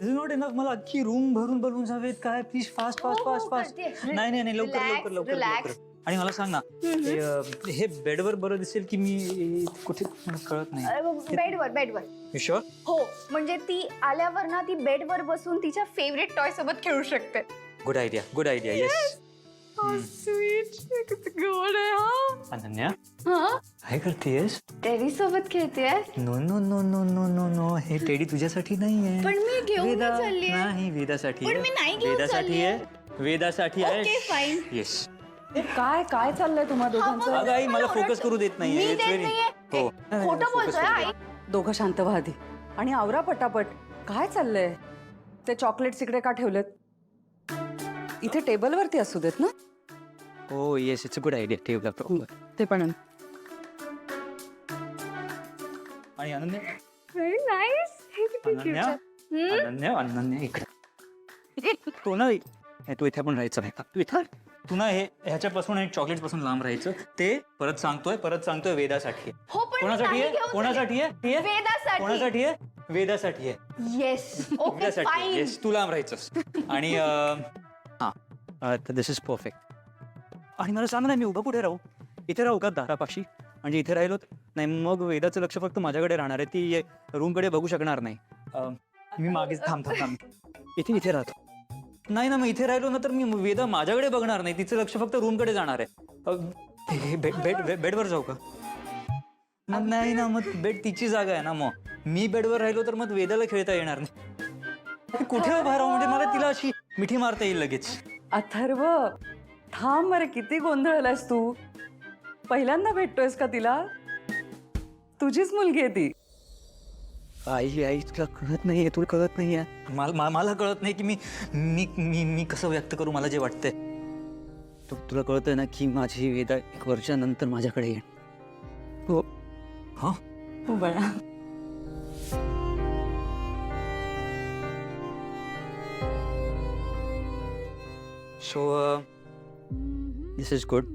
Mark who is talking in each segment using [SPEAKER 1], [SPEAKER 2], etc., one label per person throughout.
[SPEAKER 1] Is not enough. मला अख्खी room भरून बलून्स हवेत. काय प्लीज फास्ट फास्ट
[SPEAKER 2] हो,
[SPEAKER 1] फास्ट फास्ट.
[SPEAKER 2] करते.
[SPEAKER 1] नाही लवकर
[SPEAKER 2] Relax,
[SPEAKER 1] लवकर लवकर
[SPEAKER 2] relax.
[SPEAKER 1] लवकर. आणि मला सांग ना हे बेडवर बरं दिसेल की मी कुठे मला कळत नाही.
[SPEAKER 2] बेडवर
[SPEAKER 1] You sure?
[SPEAKER 2] हो, म्हणजे ती आल्यावर ना ती बेडवर बसून तिच्या फेवरेट टॉय सोबत खेळू शकते.
[SPEAKER 1] Good idea yes.
[SPEAKER 2] स्वीट किती गोड आहे हा.
[SPEAKER 1] अनन्या
[SPEAKER 2] हा
[SPEAKER 1] काय करतेस?
[SPEAKER 2] टेरी सोबत खेळतेय.
[SPEAKER 1] No no no no no no no हे टेडी तुझ्यासाठी नाहीये.
[SPEAKER 2] पण मी घेऊन
[SPEAKER 1] वेदा
[SPEAKER 2] चालली आहे.
[SPEAKER 1] नाही वेदासाठी
[SPEAKER 2] पण
[SPEAKER 1] आहे.
[SPEAKER 2] मी नाही घेऊन
[SPEAKER 1] वेदासाठी
[SPEAKER 2] चालली आहे.
[SPEAKER 1] आहे. वेदासाठी आहे.
[SPEAKER 2] Okay fine.
[SPEAKER 1] येस.
[SPEAKER 3] काय काय चाललंय तुम्हा दोघांचं?
[SPEAKER 1] अगं आई मला फोकस करू देत नाहीये.
[SPEAKER 2] मी
[SPEAKER 1] It's
[SPEAKER 2] देत
[SPEAKER 1] very-
[SPEAKER 2] नाहीये.
[SPEAKER 1] हो.
[SPEAKER 2] खोटं
[SPEAKER 1] Focus
[SPEAKER 2] बोलतोय
[SPEAKER 1] करू दे.
[SPEAKER 2] आई.
[SPEAKER 3] दोघं शांत व्हा आधी आणि आवरा पटापट. काय चाललंय? ते चॉकलेट्स इकडे का ठेवलेत? इथे टेबलवरती असू देत ना.
[SPEAKER 1] हो yes it's a good idea. ठेवला प्रॉपर.
[SPEAKER 3] ते पण
[SPEAKER 1] आणि अनन्या
[SPEAKER 2] व्हेरी नाईस. हे किती cute
[SPEAKER 1] अनन्या
[SPEAKER 2] आहे.
[SPEAKER 1] अनन्या इकडे तू ना तू इथे पण राहायचं नाही. तू इथं तू ना ह्याच्यापासून आणि चॉकलेट पासून लांब राहायचं. ते परत सांगतोय वेदासाठी आहे.
[SPEAKER 2] हो पण मी
[SPEAKER 1] कोणासाठी
[SPEAKER 2] नाही
[SPEAKER 1] आहे
[SPEAKER 2] घेऊन
[SPEAKER 1] कोणासाठी आहे ती आहे?
[SPEAKER 2] वेदासाठी.
[SPEAKER 1] कोणासाठी आहे वेदासाठी आहे.
[SPEAKER 2] येस ओके
[SPEAKER 1] वेदासाठी
[SPEAKER 2] फाईन.
[SPEAKER 1] येस तू लांब राहायचंस. आणि हा दिस इज परफेक्ट. आणि मला सांग ना मी उभा कुठे राहू? इथे राहू का दारापाशी? म्हणजे इथे राहिलो नाही मग वेदाचं लक्ष फक्त माझ्याकडे राहणार आहे. ती रूमकडे बघू शकणार नाही. मी मागेच थांब इथे राहतो. नाही ना मग इथे राहिलो ना तर मी वेदा माझ्याकडे बघणार नाही. तिचं लक्ष फक्त रूमकडे जाणार आहे. बेडवर जाऊ का? मग नाही ना मग बेड तिची जागा आहे ना. मग मी बेडवर राहिलो तर मग वेदाला खेळता येणार नाही. कुठे उभा राहू म्हणजे मला तिला अशी मिठी मारता येईल लगेच.
[SPEAKER 3] अथर्व थांब अरे, किती गोंधळलास तू. पहिल्यांदा भेटतोयस का तिला? तुझीच मुलगी आहे ती.
[SPEAKER 1] आई तुला कळत नाहीये. तुला कळत नाहीये. मला कळत नाही की मी मी मी मी कसं व्यक्त करू मला जे वाटतंय. तुला कळतंय ना की माझी वेदा 1 वर्षानंतर माझ्याकडे येईल. हो हा
[SPEAKER 3] हो बाळा.
[SPEAKER 1] So this is good.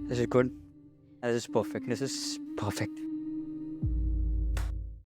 [SPEAKER 1] This is perfect.